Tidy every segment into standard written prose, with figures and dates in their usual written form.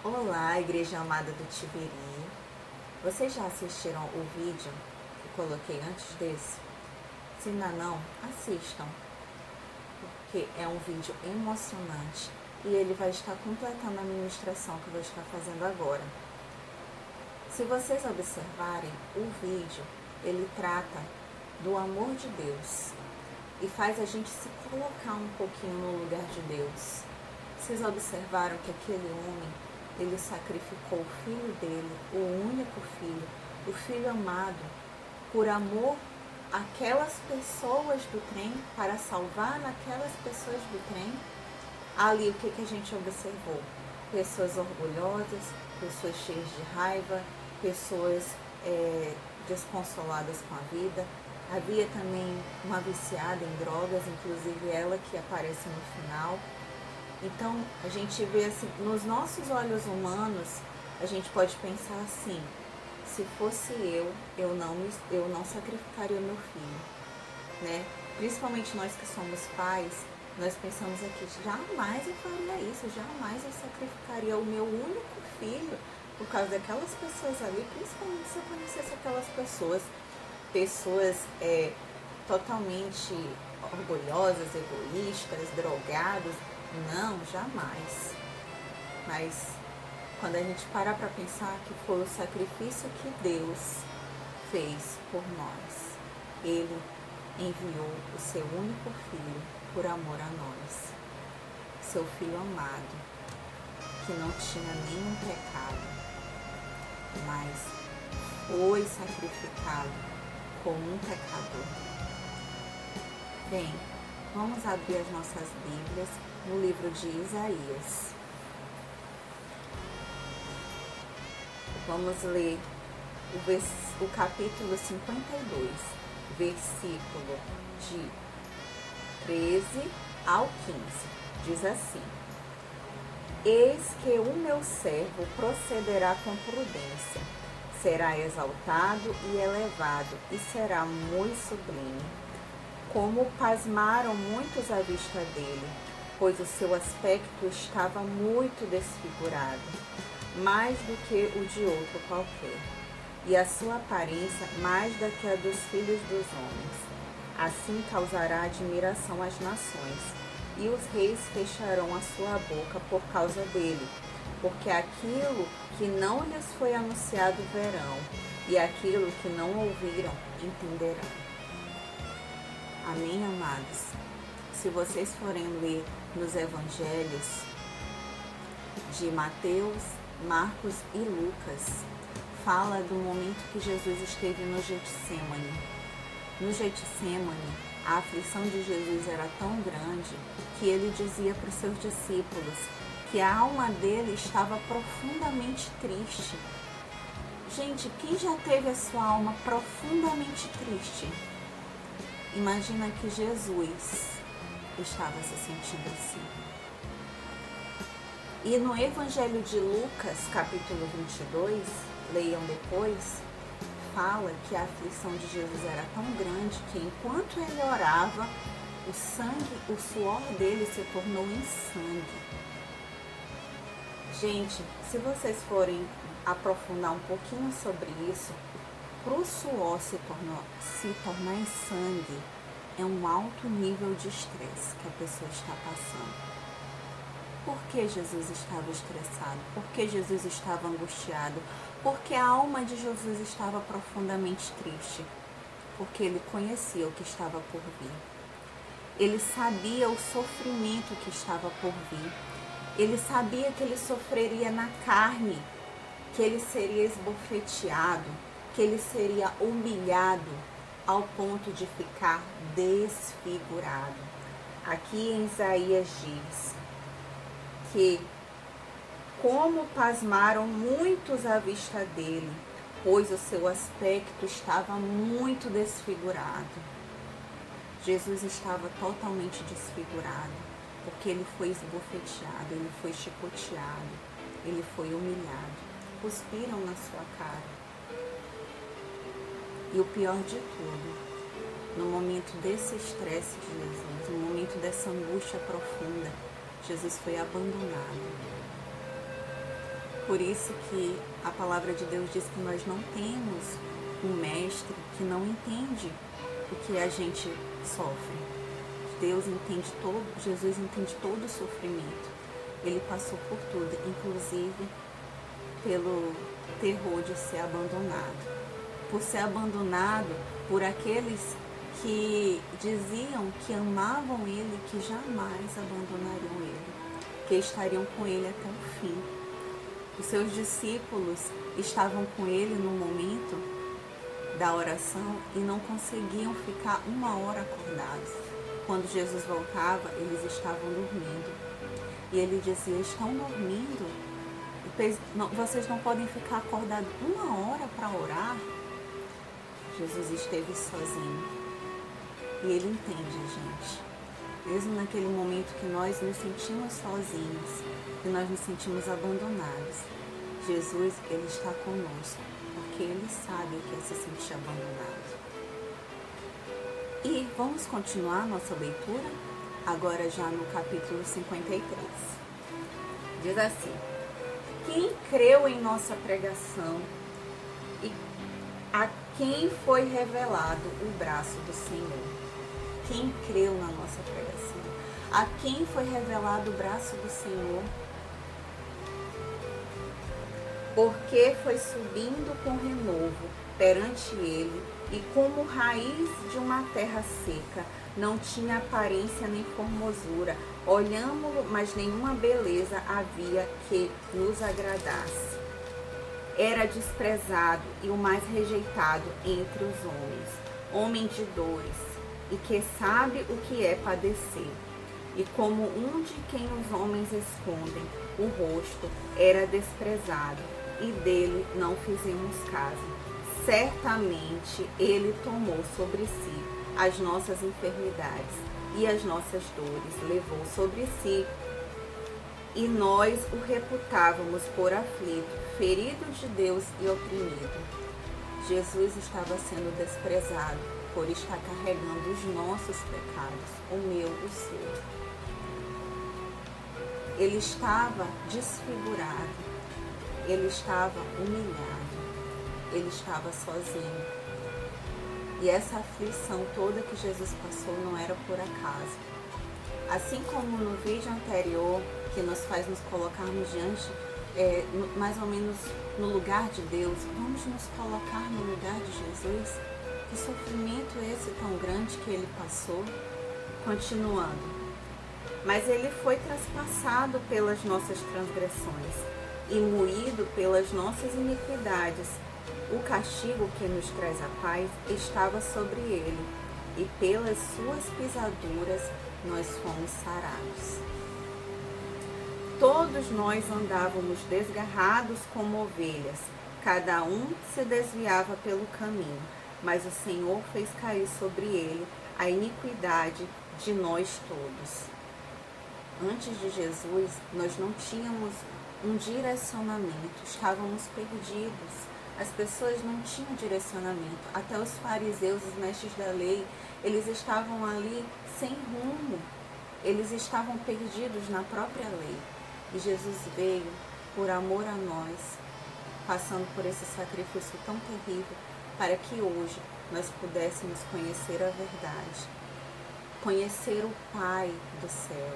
Olá, Igreja Amada do Tibiri. Vocês já assistiram o vídeo que eu coloquei antes desse? Se ainda não, assistam, porque é um vídeo emocionante e ele vai estar completando a ministração que eu vou estar fazendo agora. Se vocês observarem, o vídeo, ele trata do amor de Deus e faz a gente se colocar um pouquinho no lugar de Deus. Vocês observaram que aquele homem, ele sacrificou o filho dele, o único filho, o filho amado, por amor àquelas pessoas do trem, para salvar naquelas pessoas do trem. Ali o que a gente observou? Pessoas orgulhosas, pessoas cheias de raiva, pessoas desconsoladas com a vida. Havia também uma viciada em drogas, inclusive ela que aparece no final. Então, a gente vê assim, nos nossos olhos humanos, a gente pode pensar assim: se fosse eu não sacrificaria meu filho, né? Principalmente nós que somos pais, nós pensamos aqui: jamais eu faria isso, jamais eu sacrificaria o meu único filho por causa daquelas pessoas ali, principalmente se eu conhecesse aquelas pessoas totalmente orgulhosas, egoístas, drogados. Não, jamais. Mas quando a gente para pensar que foi o sacrifício que Deus fez por nós, Ele enviou o seu único filho por amor a nós, seu filho amado, que não tinha nenhum pecado, mas foi sacrificado como um pecador. Bem, vamos abrir as nossas Bíblias no livro de Isaías. Vamos ler o capítulo 52, versículo de 13 ao 15. Diz assim: Eis que o meu servo procederá com prudência, será exaltado e elevado, e será muito sublime. Como pasmaram muitos à vista dele, pois o seu aspecto estava muito desfigurado, mais do que o de outro qualquer, e a sua aparência mais do que a dos filhos dos homens. Assim causará admiração às nações, e os reis fecharão a sua boca por causa dele, porque aquilo que não lhes foi anunciado verão, e aquilo que não ouviram entenderão. Amém, amados? Se vocês forem ler nos evangelhos de Mateus, Marcos e Lucas, fala do momento que Jesus esteve no Getsêmani. No Getsêmani, a aflição de Jesus era tão grande que ele dizia para os seus discípulos que a alma dele estava profundamente triste. Gente, quem já teve a sua alma profundamente triste? Imagina que Jesus estava se sentindo assim. E no Evangelho de Lucas, capítulo 22, leiam depois, fala que a aflição de Jesus era tão grande que enquanto ele orava, o suor dele se tornou em sangue. Gente, se vocês forem aprofundar um pouquinho sobre isso, para o suor se tornar em sangue, é um alto nível de estresse que a pessoa está passando. Por que Jesus estava estressado? Por que Jesus estava angustiado? Porque a alma de Jesus estava profundamente triste. Porque ele conhecia o que estava por vir. Ele sabia o sofrimento que estava por vir. Ele sabia que ele sofreria na carne, que ele seria esbofeteado, que ele seria humilhado ao ponto de ficar desfigurado. Aqui em Isaías diz que como pasmaram muitos à vista dele, pois o seu aspecto estava muito desfigurado. Jesus estava totalmente desfigurado, porque ele foi esbofeteado, ele foi chicoteado, ele foi humilhado, cuspiram na sua cara. E o pior de tudo, no momento desse estresse de Jesus, no momento dessa angústia profunda, Jesus foi abandonado. Por isso que a palavra de Deus diz que nós não temos um mestre que não entende o que a gente sofre. Jesus entende todo o sofrimento. Ele passou por tudo, inclusive pelo terror de ser abandonado. Por ser abandonado por aqueles que diziam que amavam ele, que jamais abandonariam ele, que estariam com ele até o fim. Os seus discípulos estavam com ele no momento da oração e não conseguiam ficar 1 hora acordados. Quando Jesus voltava, eles estavam dormindo. E ele dizia: estão dormindo? Vocês não podem ficar acordados 1 hora para orar? Jesus esteve sozinho. E ele entende, gente. Mesmo naquele momento que nós nos sentimos sozinhos, que nós nos sentimos abandonados, Jesus, ele está conosco, porque ele sabe o que é se sentir abandonado. E vamos continuar nossa leitura, agora já no capítulo 53. Diz assim: quem creu em nossa pregação e a quem foi revelado o braço do Senhor? Quem creu na nossa pregação? A quem foi revelado o braço do Senhor? Porque foi subindo com renovo perante ele, e como raiz de uma terra seca, não tinha aparência nem formosura. Olhámo-lo, mas nenhuma beleza havia que nos agradasse. Era desprezado e o mais rejeitado entre os homens, homem de dores, e que sabe o que é padecer. E como um de quem os homens escondem o rosto, era desprezado, e dele não fizemos caso. Certamente ele tomou sobre si as nossas enfermidades e as nossas dores levou sobre si, e nós o reputávamos por aflito, ferido de Deus e oprimido. Jesus estava sendo desprezado por estar carregando os nossos pecados, o meu, o seu. Ele estava desfigurado, ele estava humilhado, ele estava sozinho. E essa aflição toda que Jesus passou não era por acaso. Assim como no vídeo anterior, que nos faz nos colocarmos diante, mais ou menos no lugar de Deus, vamos nos colocar no lugar de Jesus? Que sofrimento é esse tão grande que ele passou? Continuando. Mas ele foi traspassado pelas nossas transgressões e moído pelas nossas iniquidades. O castigo que nos traz a paz estava sobre ele, e pelas suas pisaduras nós fomos sarados. Todos nós andávamos desgarrados como ovelhas, cada um se desviava pelo caminho, mas o Senhor fez cair sobre ele a iniquidade de nós todos. Antes de Jesus, nós não tínhamos um direcionamento, estávamos perdidos. As pessoas não tinham direcionamento. Até os fariseus, os mestres da lei, eles estavam ali sem rumo. Eles estavam perdidos na própria lei. E Jesus veio por amor a nós, passando por esse sacrifício tão terrível, para que hoje nós pudéssemos conhecer a verdade, conhecer o Pai do céu,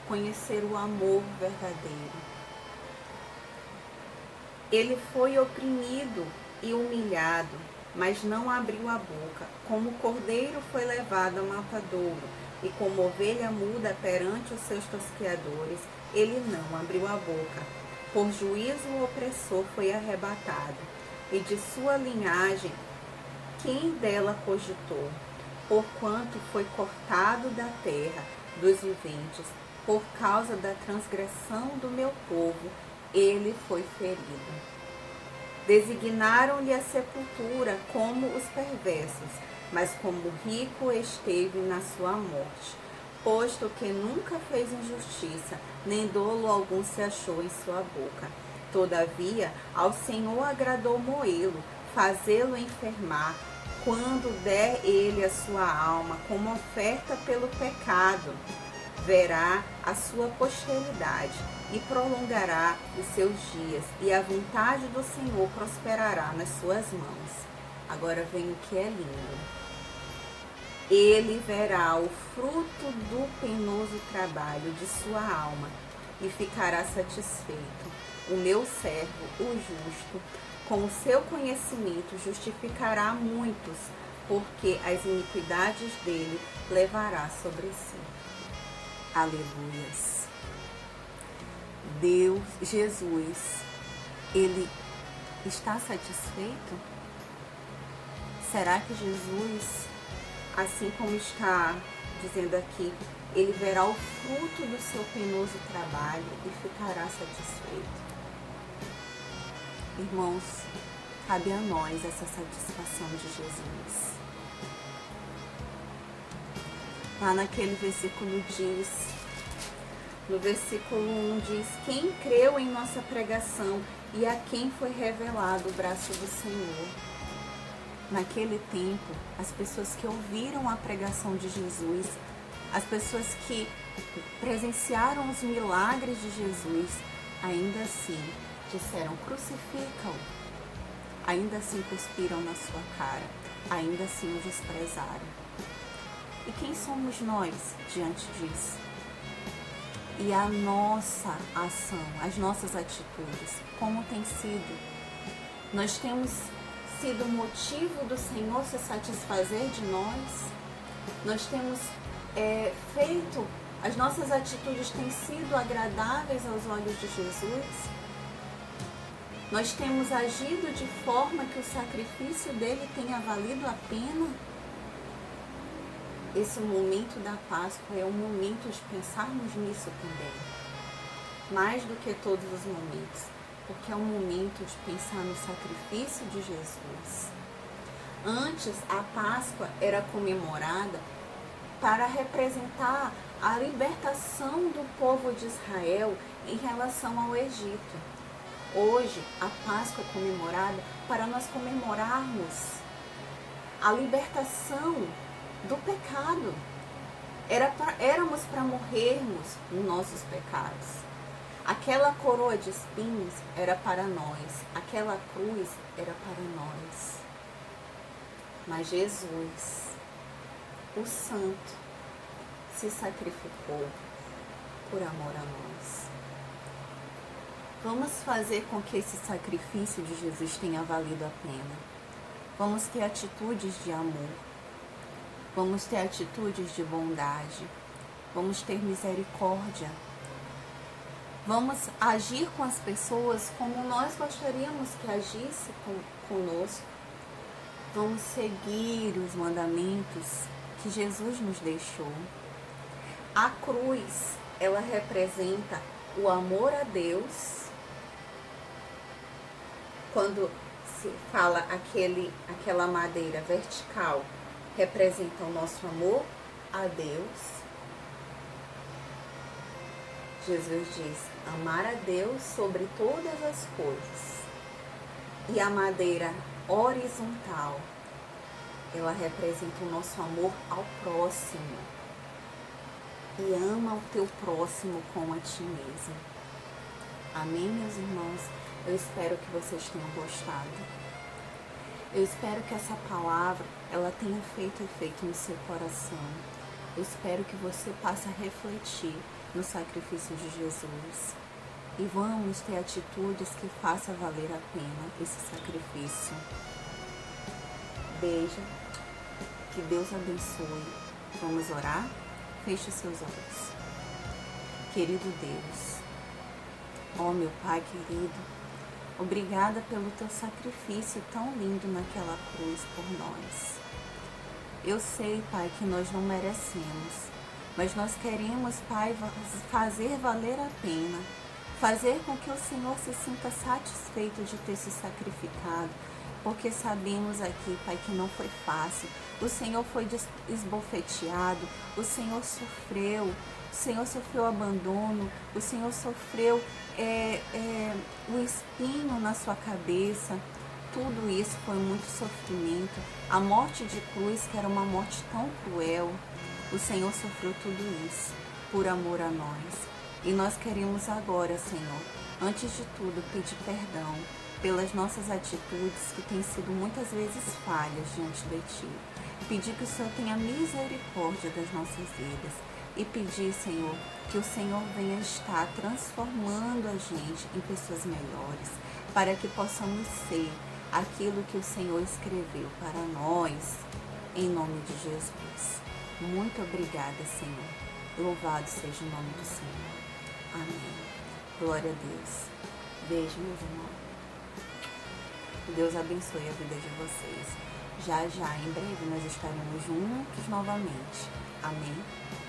conhecer o amor verdadeiro. Ele foi oprimido e humilhado, mas não abriu a boca. Como cordeiro foi levado a matadouro, e como ovelha muda perante os seus tosqueadores, ele não abriu a boca. Por juízo o opressor foi arrebatado, e de sua linhagem quem dela cogitou? Porquanto foi cortado da terra dos viventes, por causa da transgressão do meu povo, ele foi ferido. Designaram-lhe a sepultura como os perversos, mas como rico esteve na sua morte, posto que nunca fez injustiça, nem dolo algum se achou em sua boca. Todavia, ao Senhor agradou moê-lo, fazê-lo enfermar, quando der ele a sua alma como oferta pelo pecado. verá a sua posteridade e prolongará os seus dias, e a vontade do Senhor prosperará nas suas mãos. Agora vem o que é lindo. Ele verá o fruto do penoso trabalho de sua alma e ficará satisfeito. O meu servo, o justo, com o seu conhecimento justificará muitos, porque as iniquidades dele levará sobre si. Aleluias. Deus, Jesus, ele está satisfeito? Será que Jesus, assim como está dizendo aqui, ele verá o fruto do seu penoso trabalho e ficará satisfeito? Irmãos, cabe a nós essa satisfação de Jesus. Lá naquele versículo diz, no versículo 1 diz: quem creu em nossa pregação e a quem foi revelado o braço do Senhor. Naquele tempo, as pessoas que ouviram a pregação de Jesus, as pessoas que presenciaram os milagres de Jesus, ainda assim disseram: crucificam. Ainda assim cuspiram na sua cara, ainda assim o desprezaram. E quem somos nós diante disso? E a nossa ação, as nossas atitudes, como tem sido? Nós temos sido motivo do Senhor se satisfazer de nós? Nós temos feito, as nossas atitudes têm sido agradáveis aos olhos de Jesus? Nós temos agido de forma que o sacrifício dele tenha valido a pena? Esse momento da Páscoa é um momento de pensarmos nisso também, mais do que todos os momentos, porque é um momento de pensar no sacrifício de Jesus. Antes, a Páscoa era comemorada para representar a libertação do povo de Israel em relação ao Egito. Hoje, a Páscoa é comemorada para nós comemorarmos a libertação do pecado. Éramos para morrermos nos nossos pecados. Aquela coroa de espinhos era para nós, aquela cruz era para nós. Mas Jesus, o Santo, se sacrificou por amor a nós. Vamos fazer com que esse sacrifício de Jesus tenha valido a pena. Vamos ter atitudes de amor. Vamos ter atitudes de bondade. Vamos ter misericórdia. Vamos agir com as pessoas como nós gostaríamos que agisse conosco. Vamos seguir os mandamentos que Jesus nos deixou. A cruz, ela representa o amor a Deus. Quando se fala aquela madeira vertical, representa o nosso amor a Deus. Jesus diz: amar a Deus sobre todas as coisas. E a madeira horizontal, ela representa o nosso amor ao próximo. E ama o teu próximo como a ti mesmo. Amém, meus irmãos? Eu espero que vocês tenham gostado. Eu espero que essa palavra, ela tenha feito efeito no seu coração. Eu espero que você passe a refletir no sacrifício de Jesus. E vamos ter atitudes que façam valer a pena esse sacrifício. Beijo. Que Deus abençoe. Vamos orar? Feche seus olhos. Querido Deus, ó meu Pai querido, obrigada pelo teu sacrifício tão lindo naquela cruz por nós. Eu sei, Pai, que nós não merecemos, mas nós queremos, Pai, fazer valer a pena, fazer com que o Senhor se sinta satisfeito de ter se sacrificado, porque sabemos aqui, Pai, que não foi fácil. O Senhor foi esbofeteado, o Senhor sofreu abandono, o Senhor sofreu o espinho na sua cabeça. Tudo isso foi muito sofrimento. A morte de cruz, que era uma morte tão cruel, o Senhor sofreu tudo isso. por amor a nós. E nós queremos agora, Senhor, antes de tudo, pedir perdão pelas nossas atitudes que têm sido muitas vezes falhas diante de Ti. Pedir que o Senhor tenha misericórdia das nossas vidas e pedir, Senhor, que o Senhor venha estar transformando a gente em pessoas melhores, para que possamos ser aquilo que o Senhor escreveu para nós, em nome de Jesus. Muito obrigada, Senhor. Louvado seja o nome do Senhor. Amém. Glória a Deus. Beijo, meus irmãos. Deus abençoe a vida de vocês. Já, em breve, nós estaremos juntos novamente. Amém.